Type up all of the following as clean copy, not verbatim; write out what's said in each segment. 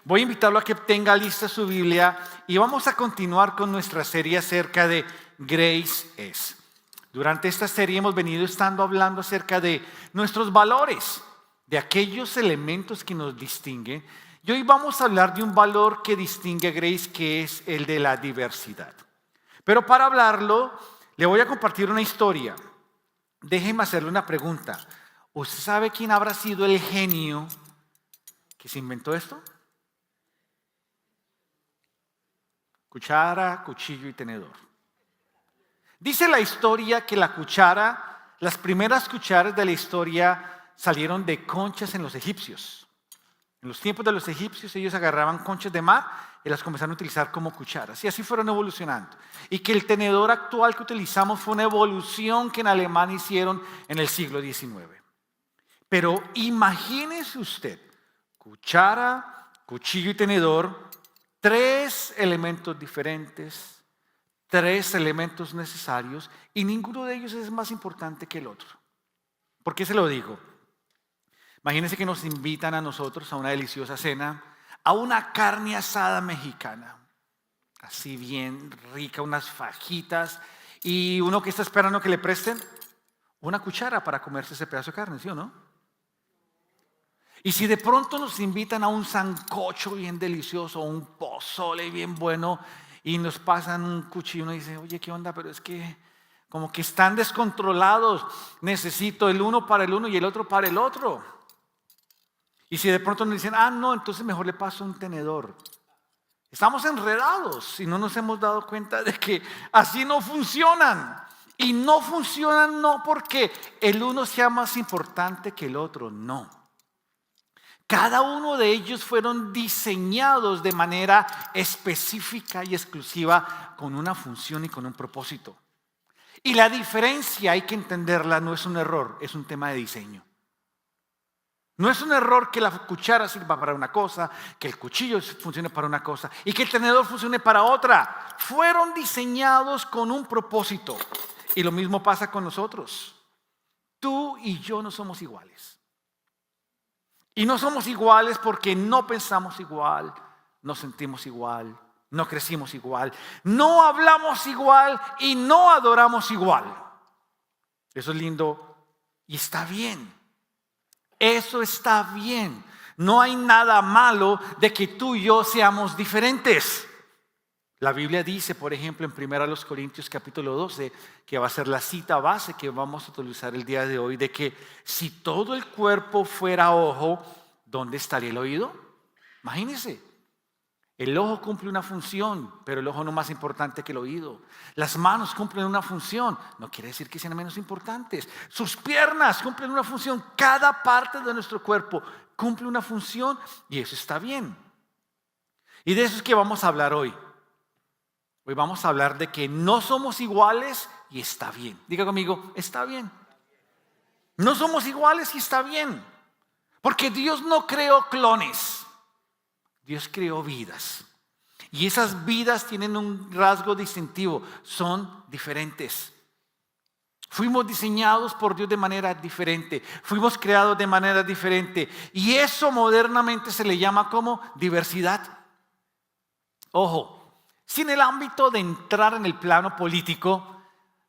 Voy a invitarlo a que tenga lista su Biblia y vamos a continuar con nuestra serie acerca de Grace es. Durante esta serie hemos venido hablando acerca de nuestros valores, de aquellos elementos que nos distinguen. Y hoy vamos a hablar de un valor que distingue a Grace, que es el de la diversidad. Pero para hablarlo, le voy a compartir una historia. Déjeme hacerle una pregunta. ¿Usted sabe quién habrá sido el genio que se inventó esto? Cuchara, cuchillo y tenedor. Dice la historia que la cuchara, las primeras cucharas de la historia salieron de conchas en los egipcios. En los tiempos de los egipcios ellos agarraban conchas de mar y las comenzaron a utilizar como cucharas. Y así fueron evolucionando. Y que el tenedor actual que utilizamos fue una evolución que en Alemania hicieron en el siglo XIX. Pero imagínese usted, cuchara, cuchillo y tenedor, tres elementos diferentes, tres elementos necesarios, y ninguno de ellos es más importante que el otro. ¿Por qué se lo digo? Imagínense que nos invitan a nosotros a una deliciosa cena, a una carne asada mexicana, así bien rica, unas fajitas, y uno que está esperando que le presten una cuchara para comerse ese pedazo de carne, ¿sí o no? Y si de pronto nos invitan a un sancocho bien delicioso, un pozole bien bueno, y nos pasan un cuchillo, uno dice, oye, ¿qué onda? Pero es que como que están descontrolados, necesito el uno para el uno y el otro para el otro. Y si de pronto nos dicen, no, entonces mejor le paso un tenedor. Estamos enredados y no nos hemos dado cuenta de que así no funcionan. Y no funcionan no porque el uno sea más importante que el otro, no. Cada uno de ellos fueron diseñados de manera específica y exclusiva con una función y con un propósito. Y la diferencia, hay que entenderla, no es un error, es un tema de diseño. No es un error que la cuchara sirva para una cosa, que el cuchillo funcione para una cosa y que el tenedor funcione para otra. Fueron diseñados con un propósito. Y lo mismo pasa con nosotros. Tú y yo no somos iguales. Y no somos iguales porque no pensamos igual, no sentimos igual, no crecimos igual, no hablamos igual y no adoramos igual. Eso es lindo y está bien. Eso está bien. No hay nada malo de que tú y yo seamos diferentes. La Biblia dice, por ejemplo, en 1 Corintios capítulo 12, que va a ser la cita base que vamos a utilizar el día de hoy, de que si todo el cuerpo fuera ojo, ¿dónde estaría el oído? Imagínense. El ojo cumple una función, pero el ojo no es más importante que el oído. Las manos cumplen una función, no quiere decir que sean menos importantes. Sus piernas cumplen una función. Cada parte de nuestro cuerpo cumple una función y eso está bien. Y de eso es que vamos a hablar hoy. Hoy vamos a hablar de que no somos iguales y está bien. Diga conmigo, está bien. No somos iguales y está bien. Porque Dios no creó clones. Dios creó vidas. Y esas vidas tienen un rasgo distintivo. Son diferentes. Fuimos diseñados por Dios de manera diferente. Fuimos creados de manera diferente. Y eso modernamente se le llama como diversidad. Ojo. Sin el ámbito de entrar en el plano político,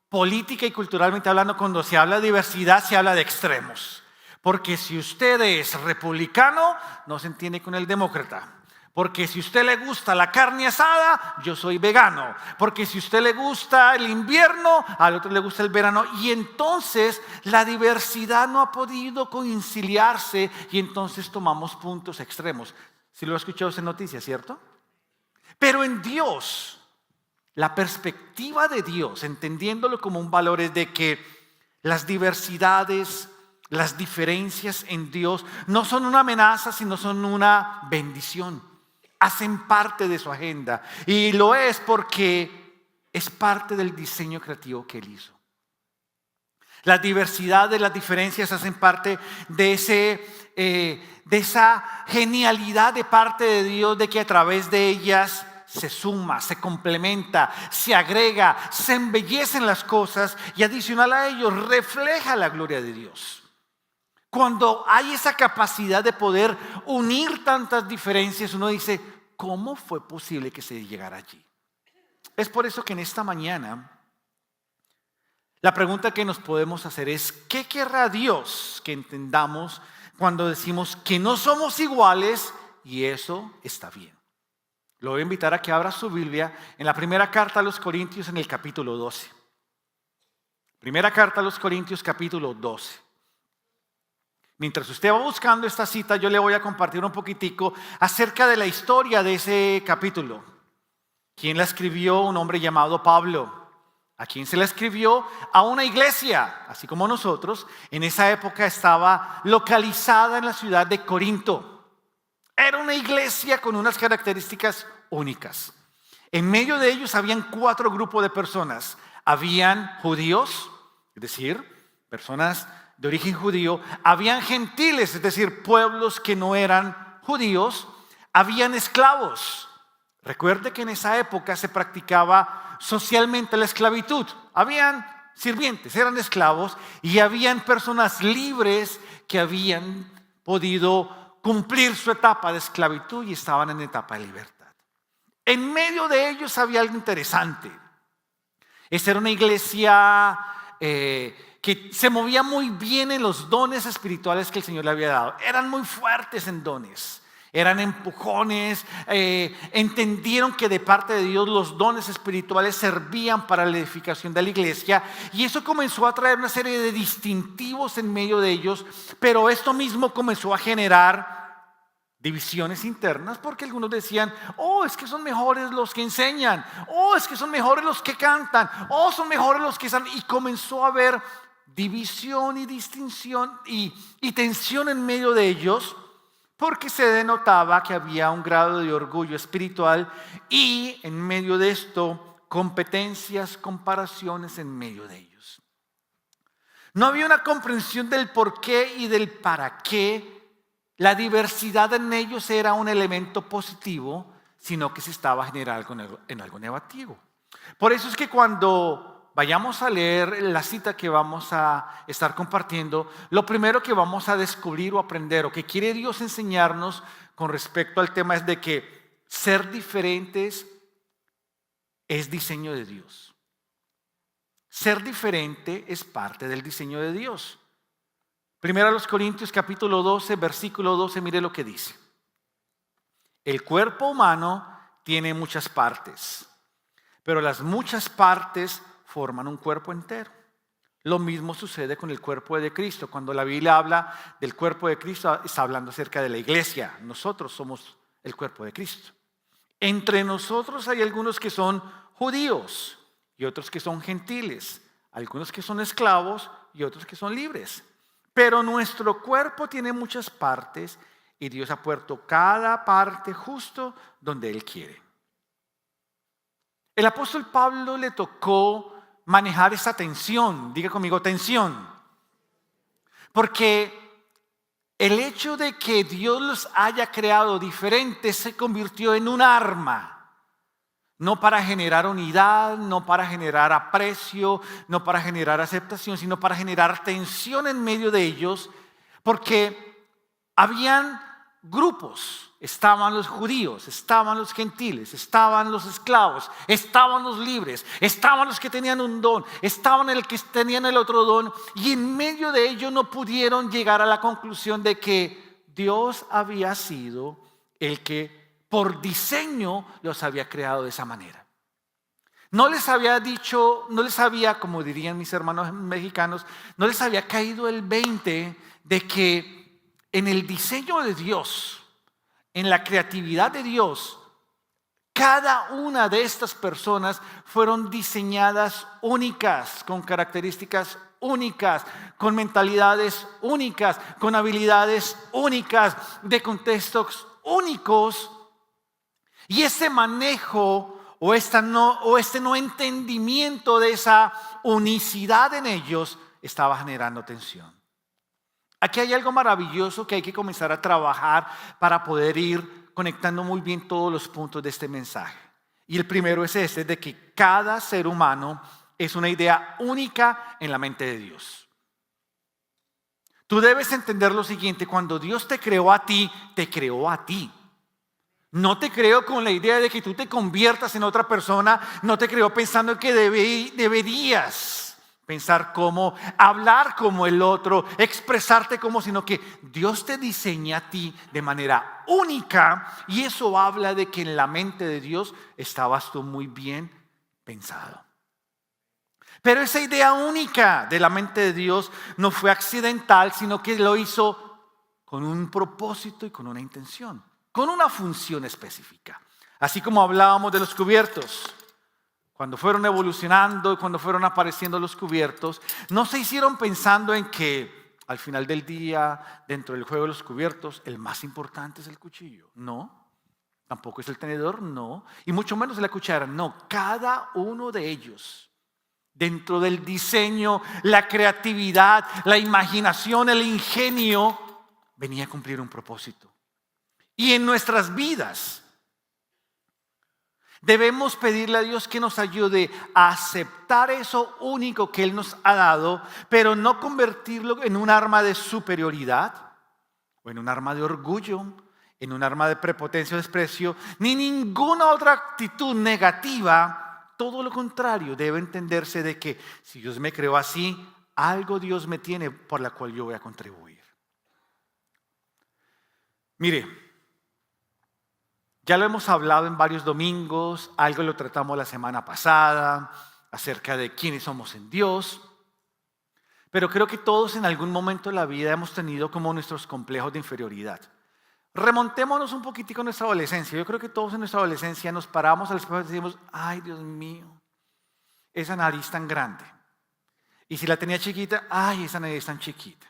política y culturalmente hablando, cuando se habla de diversidad se habla de extremos. Porque si usted es republicano, no se entiende con el demócrata. Porque si a usted le gusta la carne asada, yo soy vegano. Porque si a usted le gusta el invierno, al otro le gusta el verano. Y entonces la diversidad no ha podido conciliarse y entonces tomamos puntos extremos. Si lo ha escuchado en noticias, ¿cierto? Pero en Dios, la perspectiva de Dios, entendiéndolo como un valor, es de que las diversidades, las diferencias en Dios no son una amenaza, sino son una bendición. Hacen parte de su agenda. Y lo es porque es parte del diseño creativo que Él hizo. La diversidad de las diferencias hacen parte de esa genialidad de parte de Dios, de que a través de ellas se suma, se complementa, se agrega, se embellecen las cosas y adicional a ello refleja la gloria de Dios. Cuando hay esa capacidad de poder unir tantas diferencias, uno dice, ¿cómo fue posible que se llegara allí? Es por eso que en esta mañana la pregunta que nos podemos hacer es, ¿qué querrá Dios que entendamos cuando decimos que no somos iguales y eso está bien? Lo voy a invitar a que abra su Biblia en la primera carta a los Corintios en el capítulo 12. Primera carta a los Corintios capítulo 12. Mientras usted va buscando esta cita, yo le voy a compartir un poquitico acerca de la historia de ese capítulo. ¿Quién la escribió? Un hombre llamado Pablo. ¿A quién se la escribió? A una iglesia, así como nosotros. En esa época estaba localizada en la ciudad de Corinto. Era una iglesia con unas características únicas. En medio de ellos habían 4 grupos de personas. Habían judíos, es decir, personas de origen judío. Habían gentiles, es decir, pueblos que no eran judíos. Habían esclavos. Recuerde que en esa época se practicaba socialmente la esclavitud. Habían sirvientes, eran esclavos, y habían personas libres que habían podido cumplir su etapa de esclavitud y estaban en etapa de libertad. En medio de ellos había algo interesante. Esta era una iglesia que se movía muy bien en los dones espirituales que el Señor le había dado. Eran muy fuertes en dones. Eran empujones, entendieron que de parte de Dios los dones espirituales servían para la edificación de la iglesia, y eso comenzó a traer una serie de distintivos en medio de ellos, pero esto mismo comenzó a generar divisiones internas, porque algunos decían, oh, es que son mejores los que enseñan, oh, es que son mejores los que cantan, oh, son mejores los que están, y comenzó a haber división y distinción y tensión en medio de ellos, porque se denotaba que había un grado de orgullo espiritual y en medio de esto competencias, comparaciones en medio de ellos. No había una comprensión del por qué y del para qué la diversidad en ellos era un elemento positivo, sino que se estaba generando en algo negativo. Por eso es que cuando vayamos a leer la cita que vamos a estar compartiendo, lo primero que vamos a descubrir o aprender, o que quiere Dios enseñarnos con respecto al tema, es de que ser diferentes es diseño de Dios. Ser diferente es parte del diseño de Dios. Primero a los Corintios capítulo 12, versículo 12, mire lo que dice. El cuerpo humano tiene muchas partes, pero las muchas partes forman un cuerpo entero. Lo mismo sucede con el cuerpo de Cristo. Cuando la Biblia habla del cuerpo de Cristo, está hablando acerca de la iglesia. Nosotros somos el cuerpo de Cristo. Entre nosotros hay algunos que son judíos y otros que son gentiles, algunos que son esclavos y otros que son libres. Pero nuestro cuerpo tiene muchas partes y Dios ha puesto cada parte justo donde Él quiere. El apóstol Pablo le tocó manejar esa tensión. Diga conmigo, tensión. Porque el hecho de que Dios los haya creado diferentes se convirtió en un arma. No para generar unidad, no para generar aprecio, no para generar aceptación, sino para generar tensión en medio de ellos. Porque habían grupos. Estaban los judíos, estaban los gentiles, estaban los esclavos, estaban los libres, estaban los que tenían un don, estaban los que tenían el otro don, y en medio de ello no pudieron llegar a la conclusión de que Dios había sido el que por diseño los había creado de esa manera. No les había dicho, no les había, como dirían mis hermanos mexicanos, no les había caído el 20 de que en el diseño de Dios, en la creatividad de Dios, cada una de estas personas fueron diseñadas únicas, con características únicas, con mentalidades únicas, con habilidades únicas, de contextos únicos. Y ese manejo o este no entendimiento de esa unicidad en ellos estaba generando tensión. Aquí hay algo maravilloso que hay que comenzar a trabajar para poder ir conectando muy bien todos los puntos de este mensaje. Y el primero es este, de que cada ser humano es una idea única en la mente de Dios. Tú debes entender lo siguiente: cuando Dios te creó a ti, te creó a ti. No te creó con la idea de que tú te conviertas en otra persona. No te creó pensando que deberías pensar como, hablar como el otro, expresarte como, sino que Dios te diseña a ti de manera única. Y eso habla de que en la mente de Dios estabas tú muy bien pensado. Pero esa idea única de la mente de Dios no fue accidental, sino que lo hizo con un propósito y con una intención, con una función específica. Así como hablábamos de los cubiertos, cuando fueron evolucionando y cuando fueron apareciendo los cubiertos, no se hicieron pensando en que al final del día, dentro del juego de los cubiertos, el más importante es el cuchillo. No, tampoco es el tenedor, no, y mucho menos la cuchara. No, cada uno de ellos, dentro del diseño, la creatividad, la imaginación, el ingenio, venía a cumplir un propósito. Y en nuestras vidas debemos pedirle a Dios que nos ayude a aceptar eso único que Él nos ha dado, pero no convertirlo en un arma de superioridad o en un arma de orgullo, en un arma de prepotencia o desprecio, ni ninguna otra actitud negativa. Todo lo contrario, debe entenderse de que si Dios me creó así, algo Dios me tiene por la cual yo voy a contribuir. Mire, ya lo hemos hablado en varios domingos, algo lo tratamos la semana pasada, acerca de quiénes somos en Dios. Pero creo que todos en algún momento de la vida hemos tenido como nuestros complejos de inferioridad. Remontémonos un poquitico a nuestra adolescencia. Yo creo que todos en nuestra adolescencia nos paramos al espejo y decimos: ay, Dios mío, esa nariz tan grande. Y si la tenía chiquita, ay, esa nariz tan chiquita.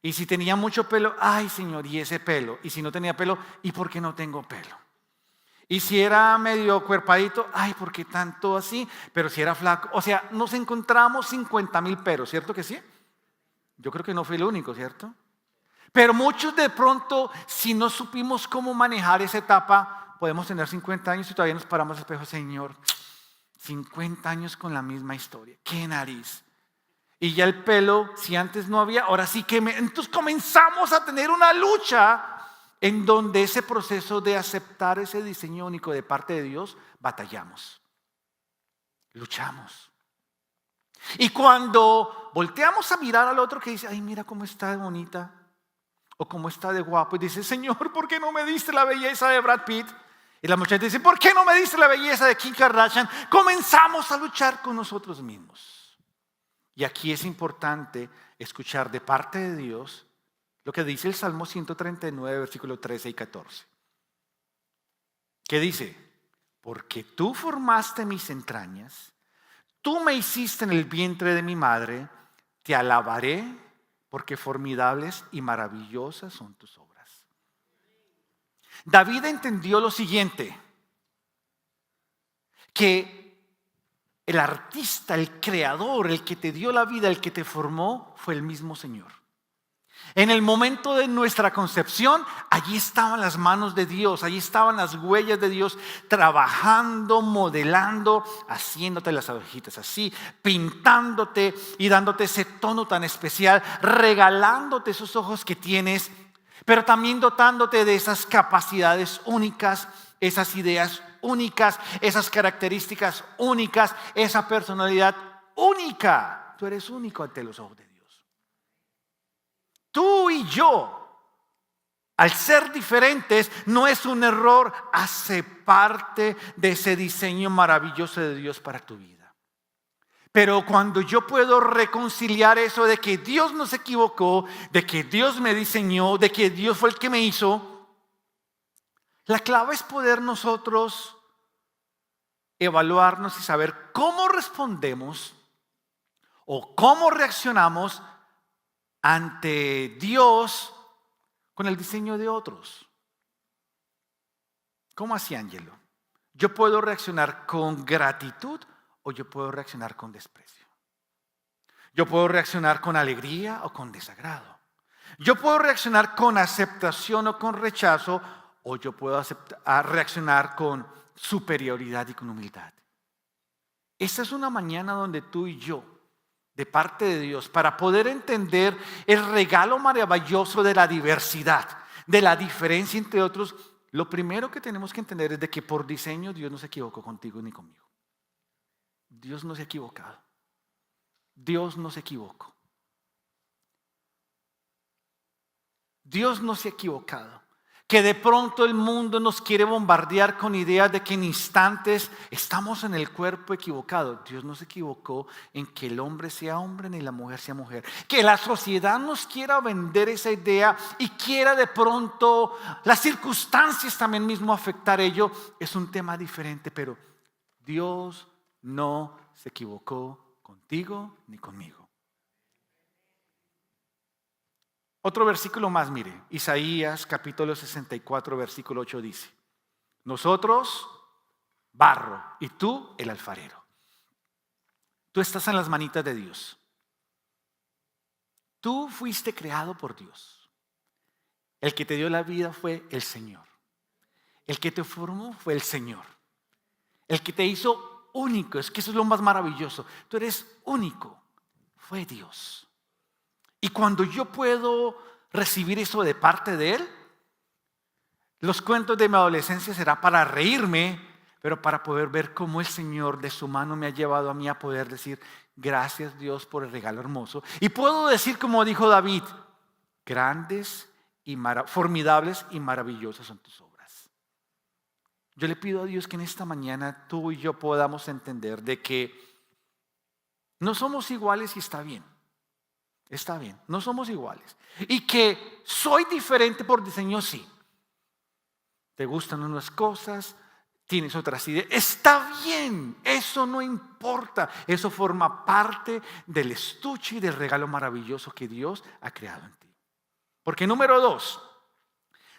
Y si tenía mucho pelo, ay, Señor, y ese pelo. Y si no tenía pelo, ¿y por qué no tengo pelo? Y si era medio cuerpadito, ay, ¿por qué tanto así? Pero si era flaco, o sea, nos encontramos 50,000 peros, ¿cierto que sí? Yo creo que no fui el único, ¿cierto? Pero muchos de pronto, si no supimos cómo manejar esa etapa, podemos tener 50 años y todavía nos paramos al espejo: Señor, 50 años con la misma historia, qué nariz. Y ya el pelo, si antes no había, ahora sí que entonces comenzamos a tener una lucha en donde ese proceso de aceptar ese diseño único de parte de Dios, batallamos, luchamos. Y cuando volteamos a mirar al otro que dice: ay, mira cómo está de bonita, o cómo está de guapo, y dice: Señor, ¿por qué no me diste la belleza de Brad Pitt? Y la muchacha dice: ¿por qué no me diste la belleza de Kim Kardashian? Comenzamos a luchar con nosotros mismos. Y aquí es importante escuchar de parte de Dios lo que dice el Salmo 139, versículos 13 y 14. ¿Qué dice? Porque tú formaste mis entrañas, tú me hiciste en el vientre de mi madre, te alabaré porque formidables y maravillosas son tus obras. David entendió lo siguiente, que el artista, el creador, el que te dio la vida, el que te formó, fue el mismo Señor. En el momento de nuestra concepción, allí estaban las manos de Dios, allí estaban las huellas de Dios trabajando, modelando, haciéndote las abejitas así, pintándote y dándote ese tono tan especial, regalándote esos ojos que tienes, pero también dotándote de esas capacidades únicas, esas ideas únicas, esas características únicas, esa personalidad única. Tú eres único ante los ojos de Dios. Tú y yo, al ser diferentes, no es un error. Hace parte de ese diseño maravilloso de Dios para tu vida. Pero cuando yo puedo reconciliar eso de que Dios no se equivocó, de que Dios me diseñó, de que Dios fue el que me hizo, la clave es poder nosotros evaluarnos y saber cómo respondemos o cómo reaccionamos ante Dios con el diseño de otros. ¿Cómo así, Ángelo? Yo puedo reaccionar con gratitud o yo puedo reaccionar con desprecio. Yo puedo reaccionar con alegría o con desagrado. Yo puedo reaccionar con aceptación o con rechazo, o yo puedo reaccionar con superioridad y con humildad. Esta es una mañana donde tú y yo de parte de Dios para poder entender el regalo maravilloso de la diversidad, de la diferencia entre otros, lo primero que tenemos que entender es de que por diseño Dios no se equivocó contigo ni conmigo. Dios no se ha equivocado. Dios no se equivocó. Dios no se ha equivocado. Que de pronto el mundo nos quiere bombardear con ideas de que en instantes estamos en el cuerpo equivocado. Dios no se equivocó en que el hombre sea hombre ni la mujer sea mujer. Que la sociedad nos quiera vender esa idea y quiera de pronto las circunstancias también mismo afectar ello, es un tema diferente, pero Dios no se equivocó contigo ni conmigo. Otro versículo más, mire, Isaías capítulo 64, versículo 8 dice: nosotros, barro, y tú, el alfarero. Tú estás en las manitas de Dios. Tú fuiste creado por Dios. El que te dio la vida fue el Señor. El que te formó fue el Señor. El que te hizo único, es que eso es lo más maravilloso. Tú eres único, fue Dios. Y cuando yo puedo recibir eso de parte de Él, los cuentos de mi adolescencia será para reírme, pero para poder ver cómo el Señor de su mano me ha llevado a mí a poder decir: gracias Dios por el regalo hermoso. Y puedo decir como dijo David: grandes y formidables y maravillosas son tus obras. Yo le pido a Dios que en esta mañana tú y yo podamos entender de que no somos iguales y está bien. Está bien, no somos iguales. Y que soy diferente por diseño, sí. Te gustan unas cosas, tienes otras ideas. Está bien, eso no importa. Eso forma parte del estuche y del regalo maravilloso que Dios ha creado en ti. Porque número 2,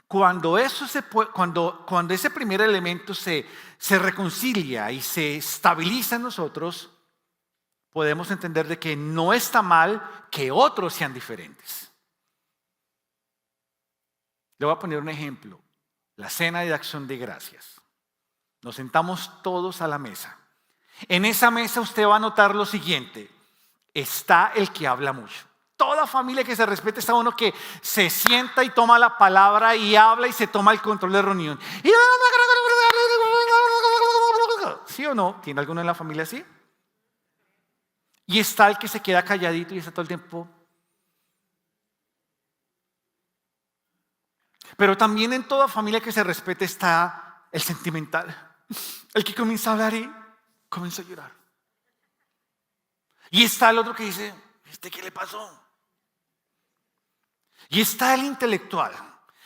cuando ese primer elemento se reconcilia y se estabiliza en nosotros, podemos entender de que no está mal que otros sean diferentes. Le voy a poner un ejemplo. La cena de acción de gracias. Nos sentamos todos a la mesa. En esa mesa usted va a notar lo siguiente: está el que habla mucho. Toda familia que se respete está uno que se sienta y toma la palabra y habla y se toma el control de reunión. ¿Sí o no? ¿Tiene alguno en la familia así? Y está el que se queda calladito y está todo el tiempo. Pero también en toda familia que se respete está el sentimental. El que comienza a hablar y comienza a llorar. Y está el otro que dice: ¿este qué le pasó? Y está el intelectual.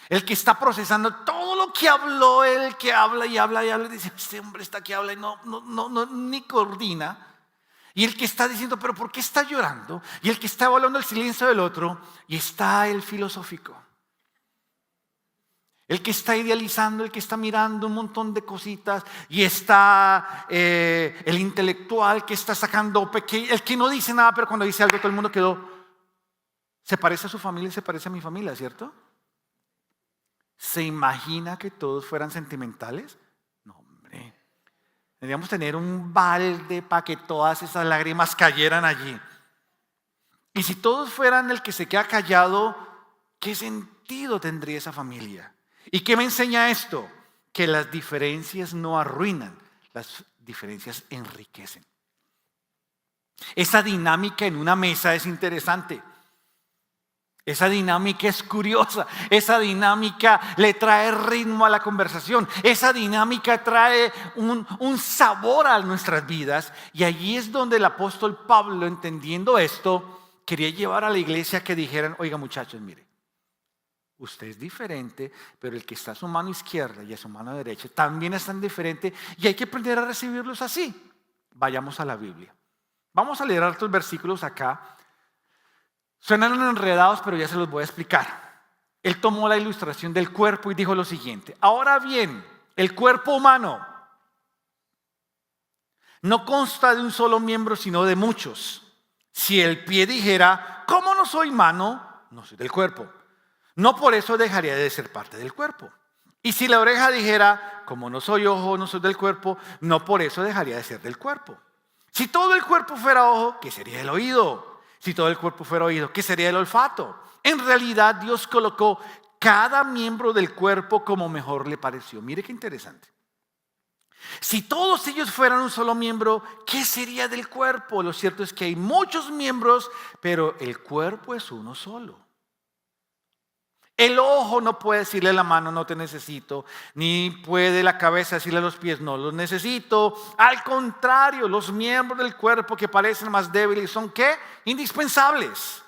El que está procesando todo lo que habló, el que habla y habla y habla y dice: este hombre está que habla y no ni coordina. Y el que está diciendo: pero ¿por qué está llorando? Y el que está evaluando el silencio del otro. Y está el filosófico. El que está idealizando, el que está mirando un montón de cositas. Y está el intelectual que está sacando el que no dice nada, pero cuando dice algo todo el mundo quedó. Se parece a su familia y se parece a mi familia, ¿cierto? ¿Se imagina que todos fueran sentimentales? No, hombre. Deberíamos tener un balde para que todas esas lágrimas cayeran allí. Y si todos fueran el que se queda callado, ¿qué sentido tendría esa familia? ¿Y qué me enseña esto? Que las diferencias no arruinan, las diferencias enriquecen. Esa dinámica en una mesa es interesante. Esa dinámica es curiosa, esa dinámica le trae ritmo a la conversación, esa dinámica trae un sabor a nuestras vidas. Y allí es donde el apóstol Pablo, entendiendo esto, quería llevar a la iglesia a que dijeran: oiga muchachos, mire, usted es diferente, pero el que está a su mano izquierda y a su mano derecha también están diferentes y hay que aprender a recibirlos así. Vayamos a la Biblia. Vamos a leer otros versículos acá. Suenan enredados, pero ya se los voy a explicar. Él tomó la ilustración del cuerpo y dijo lo siguiente: ahora bien, el cuerpo humano no consta de un solo miembro, sino de muchos. Si el pie dijera: ¿cómo no soy mano? No soy del cuerpo. No por eso dejaría de ser parte del cuerpo. Y si la oreja dijera: como no soy ojo, no soy del cuerpo, no por eso dejaría de ser del cuerpo. Si todo el cuerpo fuera ojo, ¿qué sería el oído? Si todo el cuerpo fuera oído, ¿qué sería el olfato? En realidad Dios colocó cada miembro del cuerpo como mejor le pareció. Mire qué interesante. Si todos ellos fueran un solo miembro, ¿qué sería del cuerpo? Lo cierto es que hay muchos miembros, pero el cuerpo es uno solo. El ojo no puede decirle a la mano no te necesito, ni puede la cabeza decirle a los pies no los necesito. Al contrario, los miembros del cuerpo que parecen más débiles son ¿qué? Indispensables.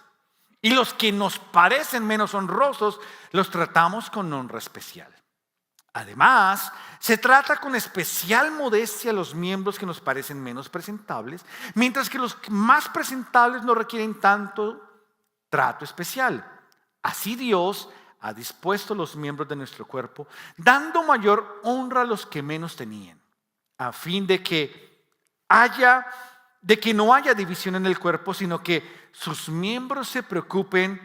Y los que nos parecen menos honrosos los tratamos con honra especial. Además, se trata con especial modestia a los miembros que nos parecen menos presentables, mientras que los más presentables no requieren tanto trato especial. Así Dios ha dispuesto los miembros de nuestro cuerpo, dando mayor honra a los que menos tenían, a fin de que no haya división en el cuerpo, sino que sus miembros se preocupen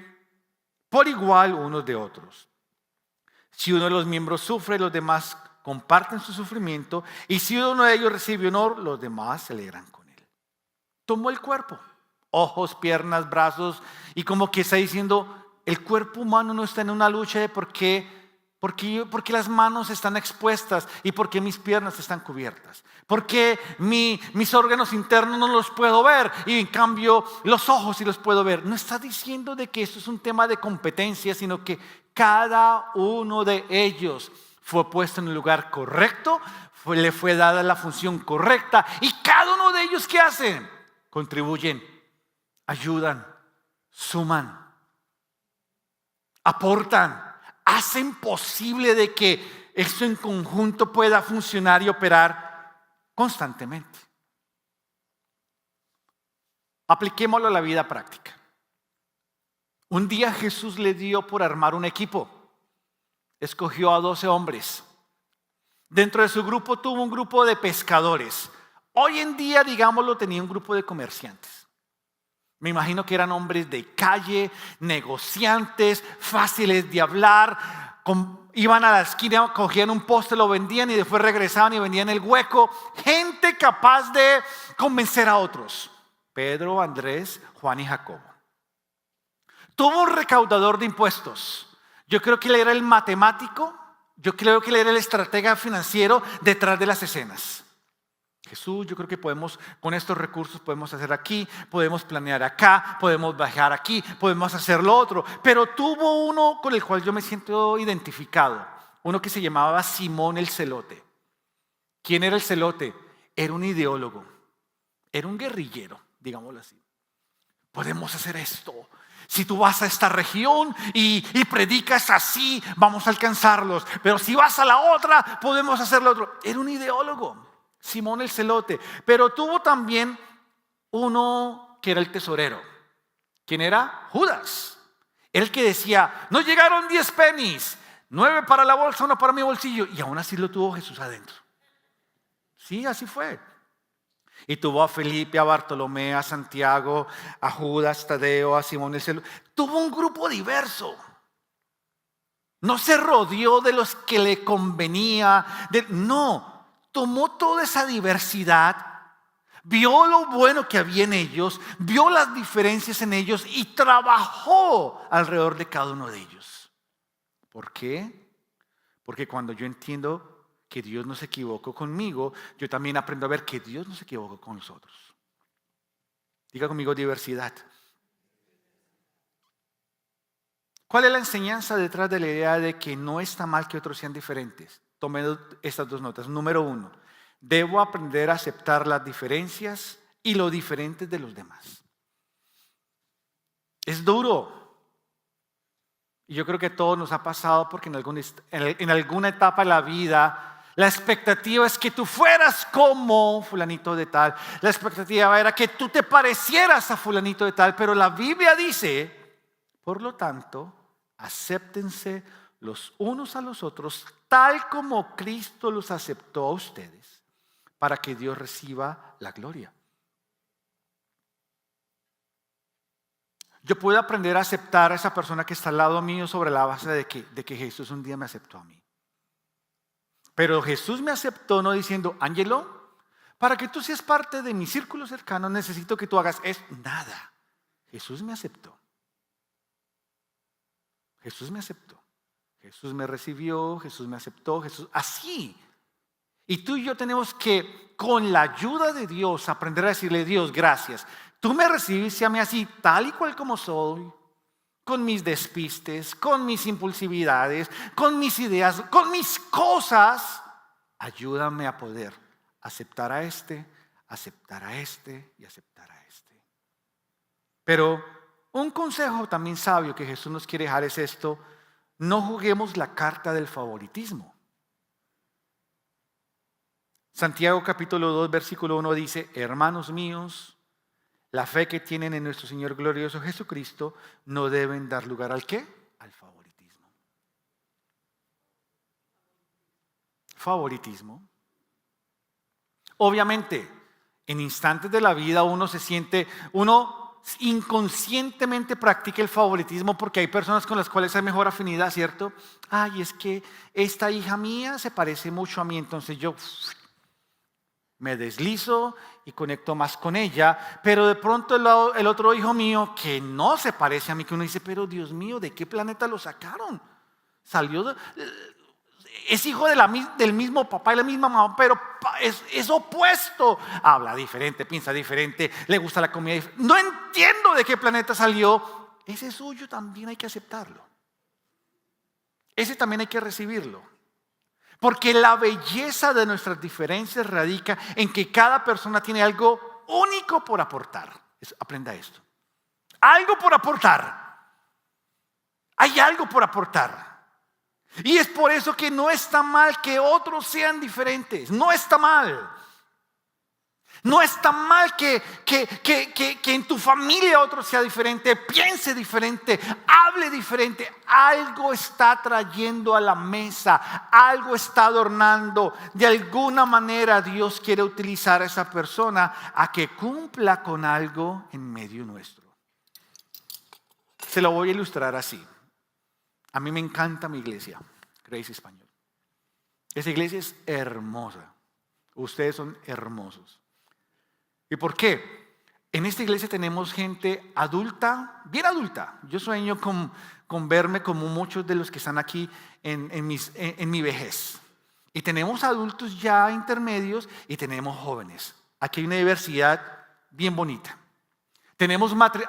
por igual unos de otros. Si uno de los miembros sufre, los demás comparten su sufrimiento, y si uno de ellos recibe honor, los demás se alegran con él. Tomó el cuerpo, ojos, piernas, brazos, y como que está diciendo, el cuerpo humano no está en una lucha de por qué las manos están expuestas y por qué mis piernas están cubiertas. ¿Por qué mis órganos internos no los puedo ver y en cambio los ojos sí los puedo ver? No está diciendo de que esto es un tema de competencia, sino que cada uno de ellos fue puesto en el lugar correcto, le fue dada la función correcta, y cada uno de ellos ¿qué hacen? Contribuyen, ayudan, suman, aportan, hacen posible de que esto en conjunto pueda funcionar y operar constantemente. Apliquémoslo a la vida práctica. Un día Jesús le dio por armar un equipo. Escogió a 12 hombres. Dentro de su grupo tuvo un grupo de pescadores. Hoy en día, digámoslo, tenía un grupo de comerciantes. Me imagino que eran hombres de calle, negociantes, fáciles de hablar. Iban a la esquina, cogían un poste, lo vendían y después regresaban y vendían el hueco. Gente capaz de convencer a otros. Pedro, Andrés, Juan y Jacobo. Tuvo un recaudador de impuestos. Yo creo que él era el matemático. Yo creo que él era el estratega financiero detrás de las escenas. Jesús, yo creo que con estos recursos podemos hacer aquí, podemos planear acá, podemos bajar aquí, podemos hacer lo otro. Pero tuvo uno con el cual yo me siento identificado, uno que se llamaba Simón el Celote. ¿Quién era el Celote? Era un ideólogo, era un guerrillero, digámoslo así. Podemos hacer esto. Si tú vas a esta región y predicas así, vamos a alcanzarlos. Pero si vas a la otra, podemos hacer lo otro. Era un ideólogo, Simón el Celote. Pero tuvo también uno que era el tesorero. ¿Quién era? Judas. El que decía, no llegaron 10 pennies, 9 para la bolsa, 1 para mi bolsillo. Y aún así lo tuvo Jesús adentro. Sí, así fue. Y tuvo a Felipe, a Bartolomé, a Santiago, a Judas, Tadeo, a Simón el Celote. Tuvo un grupo diverso. No se rodeó de los que le convenía. No, tomó toda esa diversidad, vio lo bueno que había en ellos, vio las diferencias en ellos y trabajó alrededor de cada uno de ellos. ¿Por qué? Porque cuando yo entiendo que Dios no se equivocó conmigo, yo también aprendo a ver que Dios no se equivocó con nosotros. Diga conmigo diversidad. ¿Cuál es la enseñanza detrás de la idea de que no está mal que otros sean diferentes? Tome estas 2 notas. Número 1, debo aprender a aceptar las diferencias y lo diferentes de los demás. Es duro. Y yo creo que a todos nos ha pasado porque en alguna etapa de la vida la expectativa es que tú fueras como fulanito de tal. La expectativa era que tú te parecieras a fulanito de tal. Pero la Biblia dice, por lo tanto, acéptense los unos a los otros tal como Cristo los aceptó a ustedes, para que Dios reciba la gloria. Yo puedo aprender a aceptar a esa persona que está al lado mío sobre la base de que Jesús un día me aceptó a mí. Pero Jesús me aceptó no diciendo, Ángelo, para que tú seas parte de mi círculo cercano necesito que tú hagas nada. Jesús me aceptó. Jesús me aceptó. Jesús me recibió, Jesús me aceptó, Jesús, así. Y tú y yo tenemos que, con la ayuda de Dios, aprender a decirle: Dios, gracias. Tú me recibiste a mí así, tal y cual como soy, con mis despistes, con mis impulsividades, con mis ideas, con mis cosas. Ayúdame a poder aceptar a este y aceptar a este. Pero un consejo también sabio que Jesús nos quiere dejar es esto: no juguemos la carta del favoritismo. Santiago capítulo 2 versículo 1 dice: hermanos míos, la fe que tienen en nuestro Señor glorioso Jesucristo no deben dar lugar ¿al qué? Al favoritismo. Favoritismo. Obviamente, en instantes de la vida uno inconscientemente practica el favoritismo porque hay personas con las cuales hay mejor afinidad, ¿cierto? Ay, es que esta hija mía se parece mucho a mí, entonces yo me deslizo y conecto más con ella. Pero de pronto el otro hijo mío que no se parece a mí, que uno dice: pero Dios mío, ¿de qué planeta lo sacaron? Es hijo del mismo papá y la misma mamá, pero es opuesto. Habla diferente, piensa diferente, le gusta la comida diferente. No entiendo de qué planeta salió. Ese suyo también hay que aceptarlo. Ese también hay que recibirlo. Porque la belleza de nuestras diferencias radica en que cada persona tiene algo único por aportar. Aprenda esto. Algo por aportar. Hay algo por aportar. Y es por eso que no está mal que otros sean diferentes. No está mal. No está mal que en tu familia otro sea diferente, piense diferente, hable diferente. Algo está trayendo a la mesa, algo está adornando. De alguna manera Dios quiere utilizar a esa persona a que cumpla con algo en medio nuestro. Se lo voy a ilustrar así. A mí me encanta mi iglesia, Grace Español. Esa iglesia es hermosa. Ustedes son hermosos. ¿Y por qué? En esta iglesia tenemos gente adulta, bien adulta. Yo sueño con verme como muchos de los que están aquí en mi vejez. Y tenemos adultos ya intermedios y tenemos jóvenes. Aquí hay una diversidad bien bonita.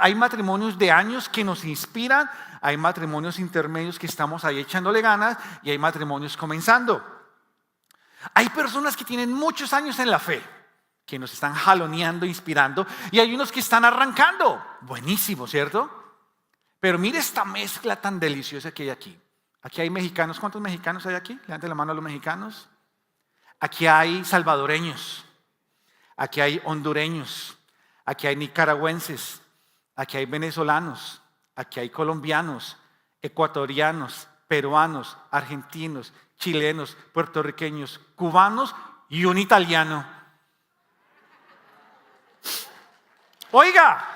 Hay matrimonios de años que nos inspiran, hay matrimonios intermedios que estamos ahí echándole ganas y hay matrimonios comenzando. Hay personas que tienen muchos años en la fe, que nos están jaloneando, inspirando, y hay unos que están arrancando. Buenísimo, ¿cierto? Pero mire esta mezcla tan deliciosa que hay aquí. Aquí hay mexicanos. ¿Cuántos mexicanos hay aquí? Levanten la mano a los mexicanos. Aquí hay salvadoreños. Aquí hay hondureños. Aquí hay nicaragüenses. Aquí hay venezolanos. Aquí hay colombianos, ecuatorianos, peruanos, argentinos, chilenos, puertorriqueños, cubanos y un italiano. Oiga,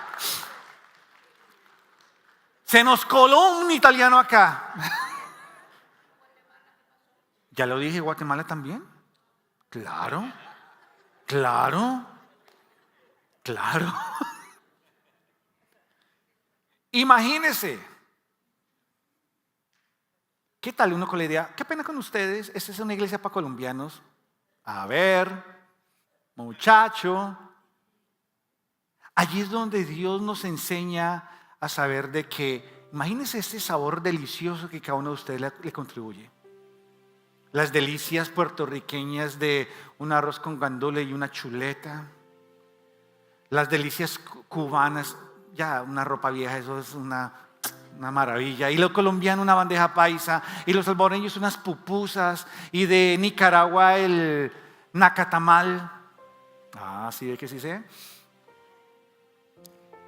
se nos coló un italiano acá. Ya lo dije, Guatemala también. Claro. Imagínese. ¿Qué tal uno con la idea? Qué pena con ustedes, esta es una iglesia para colombianos. A ver, muchacho. Allí es donde Dios nos enseña a saber de que, imagínense este sabor delicioso que cada uno de ustedes le contribuye. Las delicias puertorriqueñas de un arroz con gandules y una chuleta. Las delicias cubanas, ya una ropa vieja, eso es una maravilla. Y lo colombiano, una bandeja paisa. Y los salvadoreños, unas pupusas. Y de Nicaragua, el nacatamal. ¿Sí ve que sí sé?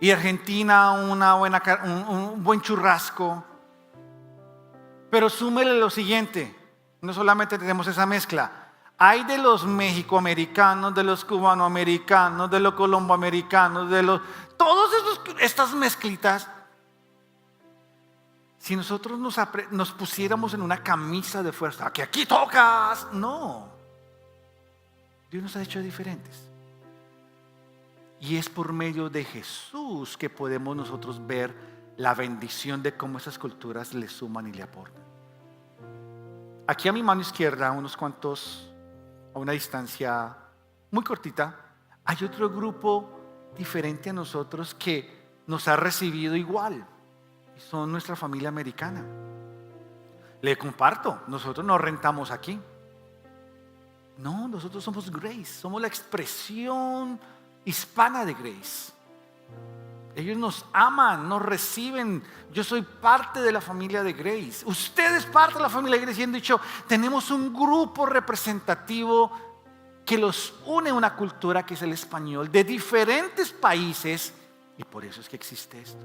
Y Argentina, un buen churrasco. Pero súmele lo siguiente: no solamente tenemos esa mezcla, hay de los mexicoamericanos, de los cubanoamericanos, de los colomboamericanos, todas estas mezclitas. Si nosotros nos pusiéramos en una camisa de fuerza, que aquí tocas, no. Dios nos ha hecho diferentes. Y es por medio de Jesús que podemos nosotros ver la bendición de cómo esas culturas le suman y le aportan. Aquí a mi mano izquierda, unos cuantos, a una distancia muy cortita, hay otro grupo diferente a nosotros que nos ha recibido igual. Y son nuestra familia americana. Le comparto, nosotros no rentamos aquí. No, nosotros somos Grace, somos la expresión hispana de Grace. Ellos nos aman, nos reciben. Yo soy parte de la familia de Grace. Usted es parte de la familia de Grace. Y han dicho, tenemos un grupo representativo que los une a una cultura que es el español, de diferentes países. Y por eso es que existe esto.